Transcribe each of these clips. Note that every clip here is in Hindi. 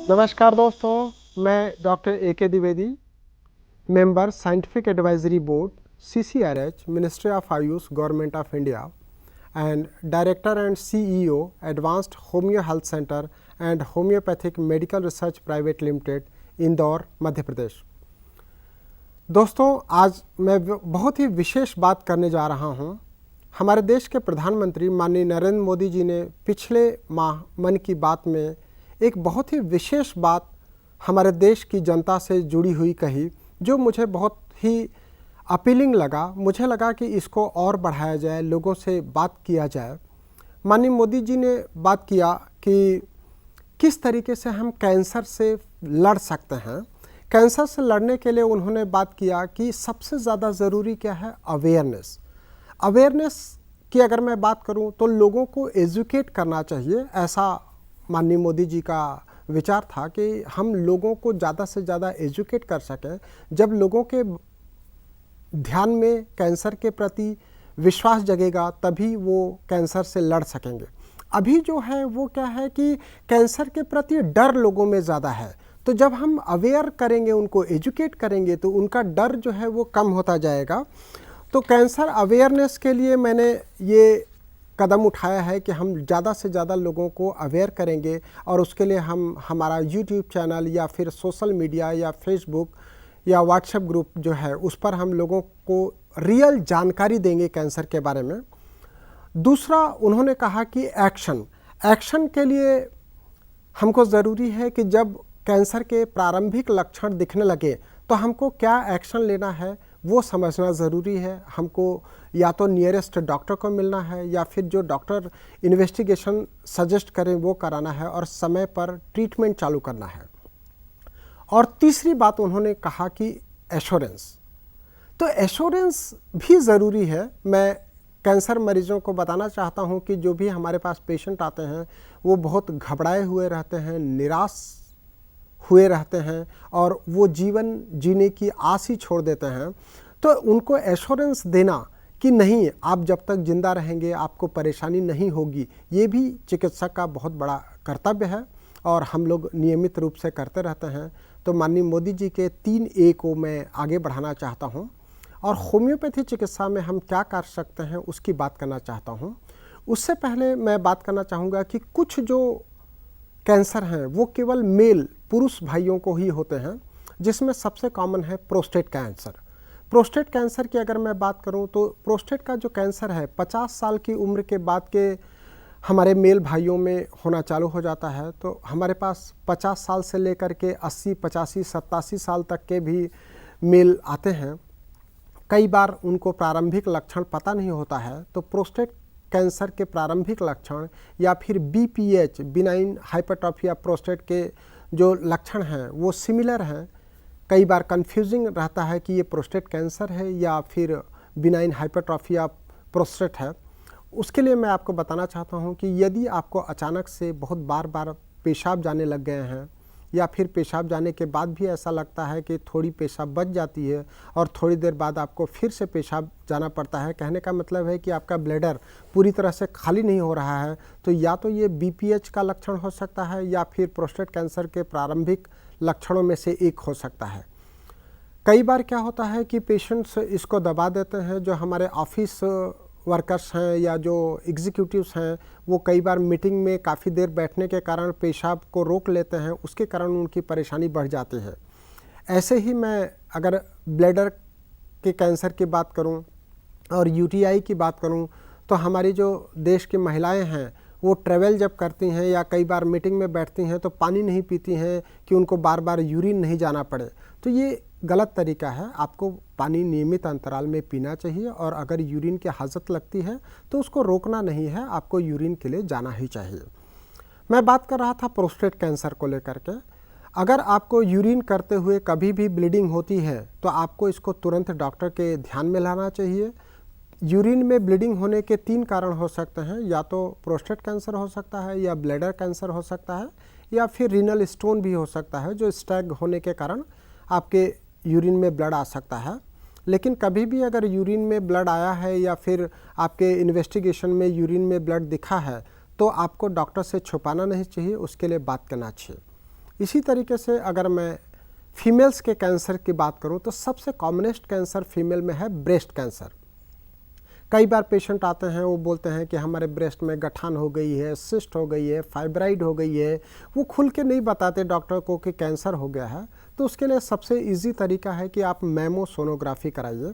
नमस्कार दोस्तों, मैं doctor A K Dwivedi, member scientific advisory board CCRH, ministry of Ayush, government of India, and director and CEO advanced homoeo health centre and homoeopathic medical research private limited, Indore, Madhya Pradesh. दोस्तों, आज मैं बहुत ही विशेष बात करने जा रहा हूं। हमारे देश के प्रधानमंत्री माननीय नरेंद्र मोदी जी ने पिछले माह मन की बात में एक बहुत ही विशेष बात हमारे देश की जनता से जुड़ी हुई कही, जो मुझे बहुत ही अपीलिंग लगा। मुझे लगा कि इसको और बढ़ाया जाए, लोगों से बात किया जाए। माननीय मोदी जी ने बात किया कि किस तरीके से हम कैंसर से लड़ सकते हैं। कैंसर से लड़ने के लिए उन्होंने बात किया कि सबसे ज़्यादा ज़रूरी क्या है, अवेयरनेस। अवेयरनेस की अगर मैं बात करूं तो लोगों को एजुकेट करना चाहिए। ऐसा माननीय मोदी जी का विचार था कि हम लोगों को ज़्यादा से ज़्यादा एजुकेट कर सकें। जब लोगों के ध्यान में कैंसर के प्रति विश्वास जगेगा तभी वो कैंसर से लड़ सकेंगे। अभी जो है वो क्या है कि कैंसर के प्रति डर लोगों में ज़्यादा है। तो जब हम अवेयर करेंगे, उनको एजुकेट करेंगे, तो उनका डर जो है वो कम होता जाएगा। तो कैंसर अवेयरनेस के लिए मैंने ये कदम उठाया है कि हम ज़्यादा से ज़्यादा लोगों को अवेयर करेंगे, और उसके लिए हम हमारा यूट्यूब चैनल या फिर सोशल मीडिया या फेसबुक या व्हाट्सएप ग्रुप जो है उस पर हम लोगों को रियल जानकारी देंगे कैंसर के बारे में। दूसरा, उन्होंने कहा कि एक्शन के लिए हमको ज़रूरी है कि जब कैंसर के प्रारंभिक लक्षण दिखने लगे तो हमको क्या एक्शन लेना है वो समझना ज़रूरी है। हमको या तो नियरेस्ट डॉक्टर को मिलना है या फिर जो डॉक्टर इन्वेस्टिगेशन सजेस्ट करें वो कराना है, और समय पर ट्रीटमेंट चालू करना है। और तीसरी बात उन्होंने कहा कि एश्योरेंस। तो एश्योरेंस भी ज़रूरी है। मैं कैंसर मरीजों को बताना चाहता हूं कि जो भी हमारे पास पेशेंट आते हैं वो बहुत घबराए हुए रहते हैं, निराश हुए रहते हैं, और वो जीवन जीने की आस ही छोड़ देते हैं। तो उनको एश्योरेंस देना कि नहीं, आप जब तक जिंदा रहेंगे आपको परेशानी नहीं होगी, ये भी चिकित्सक का बहुत बड़ा कर्तव्य है, और हम लोग नियमित रूप से करते रहते हैं। तो माननीय मोदी जी के 3A को मैं आगे बढ़ाना चाहता हूँ, और होम्योपैथी चिकित्सा में हम क्या कर सकते हैं उसकी बात करना चाहता हूँ। उससे पहले मैं बात करना चाहूँगा कि कुछ जो कैंसर हैं वो केवल मेल पुरुष भाइयों को ही होते हैं, जिसमें सबसे कॉमन है प्रोस्टेट कैंसर। प्रोस्टेट कैंसर की अगर मैं बात करूं तो प्रोस्टेट का जो कैंसर है 50 साल की उम्र के बाद के हमारे मेल भाइयों में होना चालू हो जाता है। तो हमारे पास 50 साल से लेकर के 80, 85, 87 साल तक के भी मेल आते हैं। कई बार उनको प्रारंभिक लक्षण पता नहीं होता है। तो प्रोस्टेट कैंसर के प्रारंभिक लक्षण या फिर BPH, benign hypertrophy of prostate के जो लक्षण हैं वो सिमिलर हैं। कई बार कंफ्यूजिंग रहता है कि ये प्रोस्टेट कैंसर है या फिर बिनाइन हाइपरट्रॉफी ऑफ प्रोस्टेट है। उसके लिए मैं आपको बताना चाहता हूँ कि यदि आपको अचानक से बहुत बार बार पेशाब जाने लग गए हैं, या फिर पेशाब जाने के बाद भी ऐसा लगता है कि थोड़ी पेशाब बच जाती है और थोड़ी देर बाद आपको फिर से पेशाब जाना पड़ता है, कहने का मतलब है कि आपका ब्लैडर पूरी तरह से खाली नहीं हो रहा है, तो या तो ये BPH का लक्षण हो सकता है या फिर प्रोस्टेट कैंसर के प्रारंभिक लक्षणों में से एक हो सकता है। कई बार क्या होता है कि पेशेंट्स इसको दबा देते हैं। जो हमारे ऑफिस वर्कर्स हैं या जो एग्जीक्यूटिव्स हैं वो कई बार मीटिंग में काफ़ी देर बैठने के कारण पेशाब को रोक लेते हैं, उसके कारण उनकी परेशानी बढ़ जाती है। ऐसे ही मैं अगर ब्लैडर के कैंसर की बात करूं और UTI की बात करूं तो हमारी जो देश की महिलाएं हैं वो ट्रैवल जब करती हैं या कई बार मीटिंग में बैठती हैं तो पानी नहीं पीती हैं कि उनको बार बार यूरिन नहीं जाना पड़े। तो ये गलत तरीका है। आपको पानी नियमित अंतराल में पीना चाहिए, और अगर यूरिन की हाजत लगती है तो उसको रोकना नहीं है, आपको यूरिन के लिए जाना ही चाहिए। मैं बात कर रहा था प्रोस्टेट कैंसर को लेकर के। अगर आपको यूरिन करते हुए कभी भी ब्लीडिंग होती है तो आपको इसको तुरंत डॉक्टर के ध्यान में लाना चाहिए। यूरिन में ब्लीडिंग होने के 3 कारण हो सकते हैं, या तो प्रोस्टेट कैंसर हो सकता है, या ब्लैडर कैंसर हो सकता है, या फिर रीनल स्टोन भी हो सकता है, जो स्टैग होने के कारण आपके यूरिन में ब्लड आ सकता है। लेकिन कभी भी अगर यूरिन में ब्लड आया है या फिर आपके इन्वेस्टिगेशन में यूरिन में ब्लड दिखा है तो आपको डॉक्टर से छुपाना नहीं चाहिए, उसके लिए बात करना चाहिए। इसी तरीके से अगर मैं फीमेल्स के कैंसर की बात करूं तो सबसे कॉमनेस्ट कैंसर फीमेल में है ब्रेस्ट कैंसर। कई बार पेशेंट आते हैं, वो बोलते हैं कि हमारे ब्रेस्ट में गठान हो गई है, सिस्ट हो गई है, फाइब्राइड हो गई है। वो खुल के नहीं बताते डॉक्टर को कि कैंसर हो गया है। तो उसके लिए सबसे इजी तरीका है कि आप मैमोसोनोग्राफी कराइए।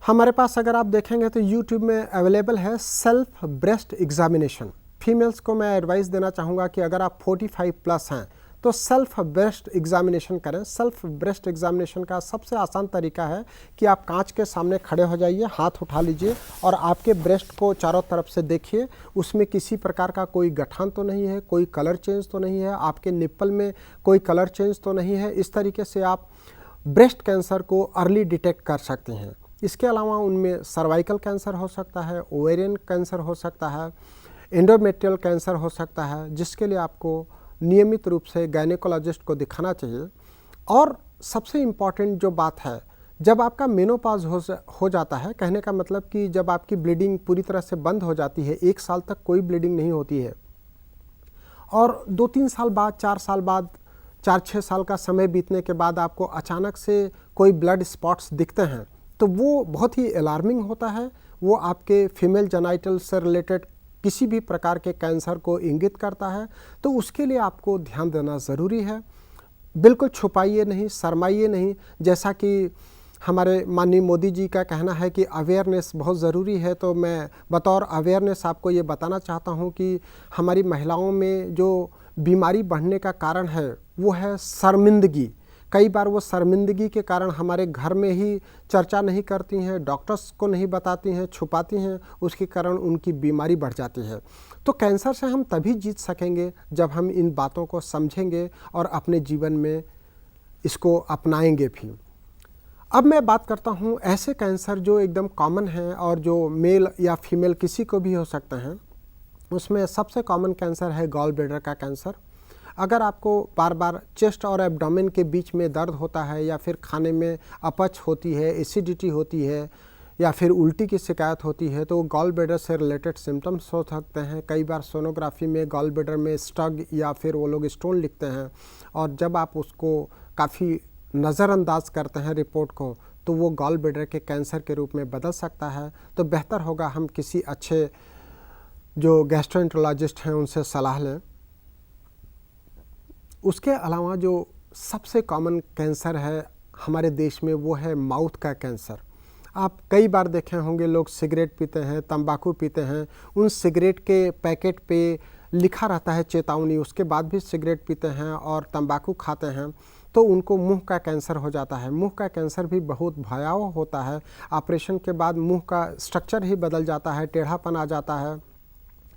हमारे पास अगर आप देखेंगे तो यूट्यूब में अवेलेबल है सेल्फ ब्रेस्ट एग्जामिनेशन। फीमेल्स को मैं एडवाइस देना चाहूँगा कि अगर आप 45 प्लस हैं तो सेल्फ ब्रेस्ट एग्जामिनेशन करें। सेल्फ ब्रेस्ट एग्जामिनेशन का सबसे आसान तरीका है कि आप कांच के सामने खड़े हो जाइए, हाथ उठा लीजिए और आपके ब्रेस्ट को चारों तरफ से देखिए। उसमें किसी प्रकार का कोई गठान तो नहीं है, कोई कलर चेंज तो नहीं है, आपके निप्पल में कोई कलर चेंज तो नहीं है। इस तरीके से आप ब्रेस्ट कैंसर को अर्ली डिटेक्ट कर सकते हैं। इसके अलावा उनमें सर्वाइकल कैंसर हो सकता है, ओवेरियन कैंसर हो सकता है, एंडोमेट्रियल कैंसर हो सकता है, जिसके लिए आपको नियमित रूप से गायनेकोलॉजिस्ट को दिखाना चाहिए। और सबसे इम्पॉर्टेंट जो बात है, जब आपका मेनोपॉज हो जाता है, कहने का मतलब कि जब आपकी ब्लीडिंग पूरी तरह से बंद हो जाती है, 1 साल तक कोई ब्लीडिंग नहीं होती है और 2-3 साल बाद, 4 साल बाद, 4-6 साल का समय बीतने के बाद आपको अचानक से कोई ब्लड स्पॉट्स दिखते हैं, तो वो बहुत ही अलार्मिंग होता है। वो आपके फीमेल जेनाइटल से रिलेटेड किसी भी प्रकार के कैंसर को इंगित करता है। तो उसके लिए आपको ध्यान देना ज़रूरी है। बिल्कुल छुपाइए नहीं, शर्माइए नहीं। जैसा कि हमारे माननीय मोदी जी का कहना है कि अवेयरनेस बहुत ज़रूरी है, तो मैं बतौर अवेयरनेस आपको ये बताना चाहता हूँ कि हमारी महिलाओं में जो बीमारी बढ़ने का कारण है वो है शर्मिंदगी। कई बार वो शर्मिंदगी के कारण हमारे घर में ही चर्चा नहीं करती हैं, डॉक्टर्स को नहीं बताती हैं, छुपाती हैं, उसके कारण उनकी बीमारी बढ़ जाती है। तो कैंसर से हम तभी जीत सकेंगे जब हम इन बातों को समझेंगे और अपने जीवन में इसको अपनाएंगे भी। अब मैं बात करता हूँ ऐसे कैंसर जो एकदम कॉमन हैं और जो मेल या फीमेल किसी को भी हो सकते हैं। उसमें सबसे कॉमन कैंसर है गॉल ब्लैडर का कैंसर। अगर आपको बार बार चेस्ट और एब्डोमेन के बीच में दर्द होता है या फिर खाने में अपच होती है, एसिडिटी होती है या फिर उल्टी की शिकायत होती है, तो गॉल ब्लैडर से रिलेटेड सिम्टम्स हो सकते हैं। कई बार सोनोग्राफी में गॉल ब्लैडर में स्टग या फिर वो लोग स्टोन लिखते हैं और जब आप उसको काफ़ी नज़रअंदाज करते हैं रिपोर्ट को, तो वो गॉल ब्लैडर के कैंसर के रूप में बदल सकता है। तो बेहतर होगा हम किसी अच्छे जो गैस्ट्रोएंटरोलॉजिस्ट हैं उनसे सलाह लें। उसके अलावा जो सबसे कॉमन कैंसर है हमारे देश में वो है माउथ का कैंसर। आप कई बार देखे होंगे लोग सिगरेट पीते हैं, तंबाकू पीते हैं, उन सिगरेट के पैकेट पे लिखा रहता है चेतावनी, उसके बाद भी सिगरेट पीते हैं और तंबाकू खाते हैं, तो उनको मुंह का कैंसर हो जाता है। मुंह का कैंसर भी बहुत भयावह होता है। ऑपरेशन के बाद मुंह का स्ट्रक्चर ही बदल जाता है, टेढ़ापन आ जाता है।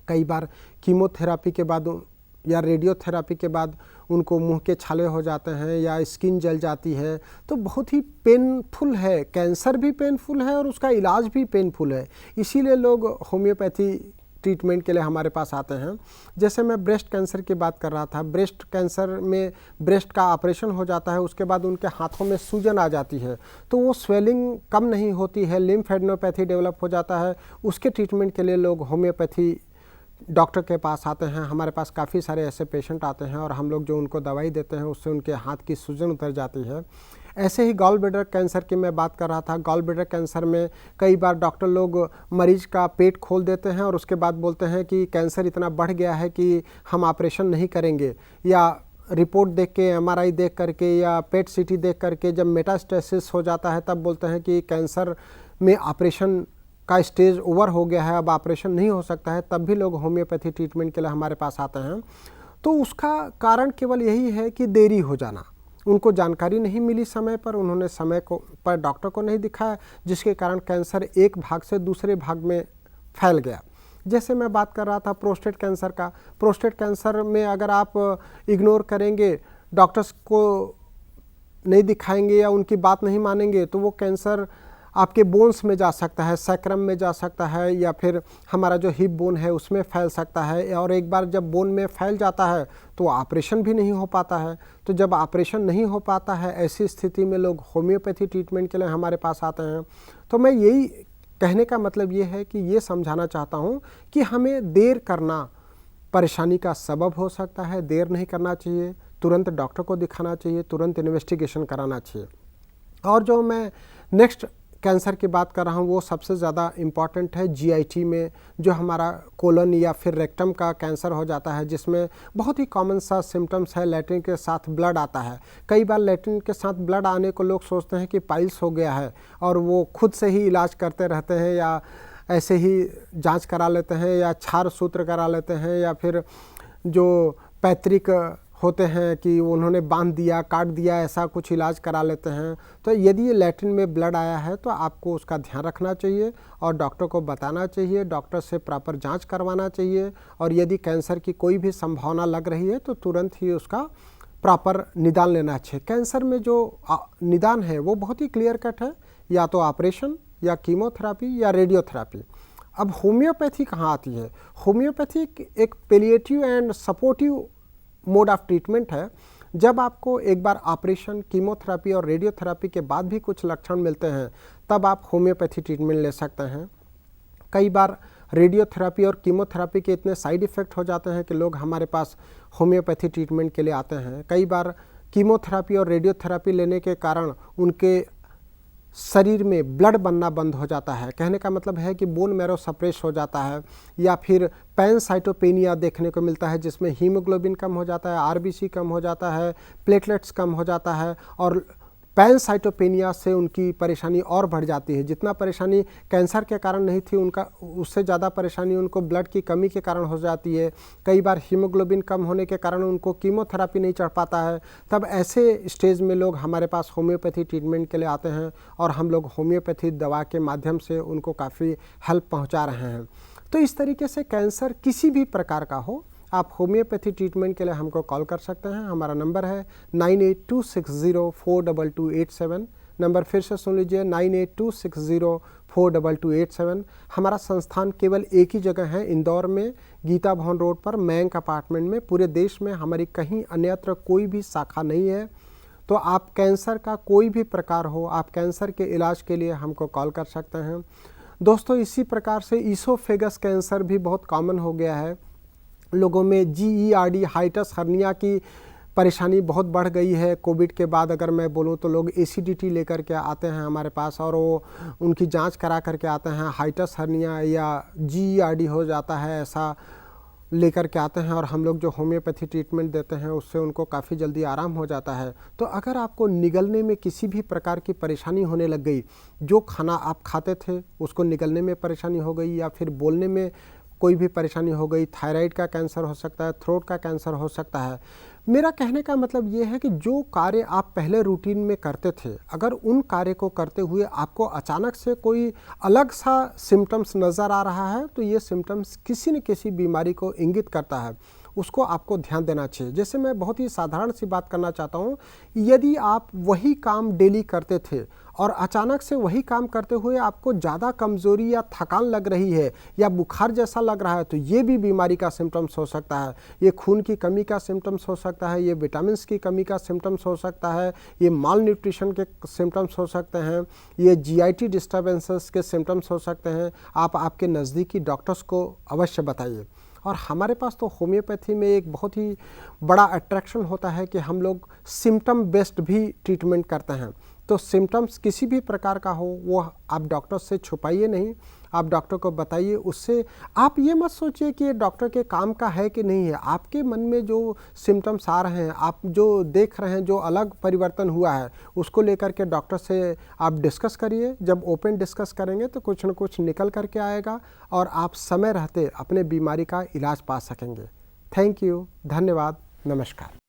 कई बार कीमोथेरापी के बाद या रेडियोथेरापी के बाद उनको मुंह के छाले हो जाते हैं या स्किन जल जाती है। तो बहुत ही पेनफुल है, कैंसर भी पेनफुल है और उसका इलाज भी पेनफुल है। इसीलिए लोग होम्योपैथी ट्रीटमेंट के लिए हमारे पास आते हैं। जैसे मैं ब्रेस्ट कैंसर की बात कर रहा था, ब्रेस्ट कैंसर में ब्रेस्ट का ऑपरेशन हो जाता है, उसके बाद उनके हाथों में सूजन आ जाती है, तो वो स्वेलिंग कम नहीं होती है, लिम्फेडेनोपैथी डेवलप हो जाता है। उसके ट्रीटमेंट के लिए लोग होम्योपैथी डॉक्टर के पास आते हैं। हमारे पास काफ़ी सारे ऐसे पेशेंट आते हैं और हम लोग जो उनको दवाई देते हैं उससे उनके हाथ की सूजन उतर जाती है। ऐसे ही गॉल ब्लैडर कैंसर की मैं बात कर रहा था। गॉल ब्लैडर कैंसर में कई बार डॉक्टर लोग मरीज का पेट खोल देते हैं और उसके बाद बोलते हैं कि कैंसर इतना बढ़ गया है कि हम ऑपरेशन नहीं करेंगे, या रिपोर्ट देख के, एमआरआई देख करके या पेट सीटी देख करके जब मेटास्टेसिस हो जाता है तब बोलते हैं कि कैंसर में ऑपरेशन का स्टेज ओवर हो गया है, अब ऑपरेशन नहीं हो सकता है। तब भी लोग होम्योपैथी ट्रीटमेंट के लिए हमारे पास आते हैं। तो उसका कारण केवल यही है कि देरी हो जाना, उनको जानकारी नहीं मिली समय पर, उन्होंने समय को पर डॉक्टर को नहीं दिखाया, जिसके कारण कैंसर एक भाग से दूसरे भाग में फैल गया। जैसे मैं बात कर रहा था प्रोस्टेट कैंसर का। प्रोस्टेट कैंसर में अगर आप इग्नोर करेंगे, डॉक्टर्स को नहीं दिखाएंगे या उनकी बात नहीं मानेंगे, तो वो कैंसर आपके बोन्स में जा सकता है, सैक्रम में जा सकता है या फिर हमारा जो हिप बोन है उसमें फैल सकता है। और एक बार जब बोन में फैल जाता है तो ऑपरेशन भी नहीं हो पाता है। तो जब ऑपरेशन नहीं हो पाता है, ऐसी स्थिति में लोग होम्योपैथी ट्रीटमेंट के लिए हमारे पास आते हैं। तो मैं यही कहने का मतलब ये है कि ये समझाना चाहता हूँ कि हमें देर करना परेशानी का सबब हो सकता है। देर नहीं करना चाहिए, तुरंत डॉक्टर को दिखाना चाहिए, तुरंत इन्वेस्टिगेशन कराना चाहिए। और जो मैं नेक्स्ट कैंसर की बात कर रहा हूँ वो सबसे ज़्यादा इम्पॉर्टेंट है जीआईटी में, जो हमारा कोलन या फिर रेक्टम का कैंसर हो जाता है, जिसमें बहुत ही कॉमन सा सिम्टम्स है, लैट्रिन के साथ ब्लड आता है। कई बार लैट्रिन के साथ ब्लड आने को लोग सोचते हैं कि पाइल्स हो गया है और वो खुद से ही इलाज करते रहते हैं, या ऐसे ही जांच करा लेते हैं, या क्षार सूत्र करा लेते हैं, या फिर जो पैतृक होते हैं कि उन्होंने बांध दिया, काट दिया, ऐसा कुछ इलाज करा लेते हैं। तो यदि ये लैट्रिन में ब्लड आया है तो आपको उसका ध्यान रखना चाहिए और डॉक्टर को बताना चाहिए, डॉक्टर से प्रॉपर जांच करवाना चाहिए। और यदि कैंसर की कोई भी संभावना लग रही है तो तुरंत ही उसका प्रॉपर निदान लेना चाहिए। कैंसर में जो निदान है वो बहुत ही क्लियर कट है, या तो ऑपरेशन, या कीमोथेरापी, या रेडियोथेरापी। अब होम्योपैथी कहाँ आती है? होम्योपैथी एक palliative and supportive mode of treatment है। जब आपको एक बार ऑपरेशन, कीमोथेरापी और रेडियोथेरापी के बाद भी कुछ लक्षण मिलते हैं तब आप होम्योपैथी ट्रीटमेंट ले सकते हैं। कई बार रेडियोथेरापी और कीमोथेरापी के इतने साइड इफ़ेक्ट हो जाते हैं कि लोग हमारे पास होम्योपैथी ट्रीटमेंट के लिए आते हैं। कई बार कीमोथेरापी और रेडियोथेरापी लेने के कारण उनके शरीर में ब्लड बनना बंद हो जाता है। कहने का मतलब है कि बोन मैरो सप्रेस हो जाता है, या फिर पैनसाइटोपेनिया देखने को मिलता है, जिसमें हीमोग्लोबिन कम हो जाता है, आरबीसी कम हो जाता है, प्लेटलेट्स कम हो जाता है, और पैनसाइटोपेनिया से उनकी परेशानी और बढ़ जाती है। जितना परेशानी कैंसर के कारण नहीं थी उनका, उससे ज़्यादा परेशानी उनको ब्लड की कमी के कारण हो जाती है। कई बार हीमोग्लोबिन कम होने के कारण उनको कीमोथेरापी नहीं चढ़ पाता है। तब ऐसे स्टेज में लोग हमारे पास होम्योपैथी ट्रीटमेंट के लिए आते हैं और हम लोग होम्योपैथी दवा के माध्यम से उनको काफ़ी हेल्प पहुँचा रहे हैं। तो इस तरीके से कैंसर किसी भी प्रकार का हो, आप होम्योपैथी ट्रीटमेंट के लिए हमको कॉल कर सकते हैं। हमारा नंबर है 9826042287। नंबर फिर से सुन लीजिए, 9826042287। हमारा संस्थान केवल एक ही जगह है, इंदौर में, गीता भवन रोड पर, मयंक अपार्टमेंट में। पूरे देश में हमारी कहीं अन्यत्र कोई भी शाखा नहीं है। तो आप कैंसर का कोई भी प्रकार हो, आप कैंसर के इलाज के लिए हमको कॉल कर सकते हैं। दोस्तों, इसी प्रकार से ईसोफेगस कैंसर भी बहुत कॉमन हो गया है। लोगों में GERD, हाइटस हर्निया की परेशानी बहुत बढ़ गई है। कोविड के बाद अगर मैं बोलूं तो लोग एसिडिटी लेकर के आते हैं हमारे पास और वो उनकी जांच करा करके आते हैं। हाइटस हर्निया या GERD हो जाता है, ऐसा लेकर के आते हैं, और हम लोग जो होम्योपैथी ट्रीटमेंट देते हैं उससे उनको काफ़ी जल्दी आराम हो जाता है। तो अगर आपको निगलने में किसी भी प्रकार की परेशानी होने लग गई, जो खाना आप खाते थे उसको निगलने में परेशानी हो गई, या फिर बोलने में कोई भी परेशानी हो गई, थायराइड का कैंसर हो सकता है, थ्रोट का कैंसर हो सकता है, मेरा कहने का मतलब ये है कि जो कार्य आप पहले रूटीन में करते थे, अगर उन कार्य को करते हुए आपको अचानक से कोई अलग सा सिम्टम्स नज़र आ रहा है तो ये सिम्टम्स किसी न किसी बीमारी को इंगित करता है, उसको आपको ध्यान देना चाहिए। जैसे मैं बहुत ही साधारण सी बात करना चाहता हूँ, यदि आप वही काम डेली करते थे और अचानक से वही काम करते हुए आपको ज़्यादा कमज़ोरी या थकान लग रही है या बुखार जैसा लग रहा है, तो ये भी बीमारी का सिम्टम्स हो सकता है। ये खून की कमी का सिम्टम्स हो सकता है, ये विटामिन्स की कमी का सिम्टम्स हो सकता है, ये माल न्यूट्रिशन के सिम्टम्स हो सकते हैं, ये GIT डिस्टर्बेंसेस के सिम्टम्स हो सकते हैं। आप आपके नज़दीकी डॉक्टर्स को अवश्य बताइए। और हमारे पास तो होम्योपैथी में एक बहुत ही बड़ा अट्रैक्शन होता है कि हम लोग सिम्टम बेस्ड भी ट्रीटमेंट करते हैं। तो सिम्टम्स किसी भी प्रकार का हो वो आप डॉक्टर से छुपाइए नहीं, आप डॉक्टर को बताइए। उससे आप ये मत सोचिए कि ये डॉक्टर के काम का है कि नहीं है। आपके मन में जो सिम्टम्स आ रहे हैं, आप जो देख रहे हैं, जो अलग परिवर्तन हुआ है, उसको लेकर के डॉक्टर से आप डिस्कस करिए। जब ओपन डिस्कस करेंगे तो कुछ न कुछ निकल करके आएगा और आप समय रहते अपने बीमारी का इलाज पा सकेंगे। थैंक यू, धन्यवाद, नमस्कार।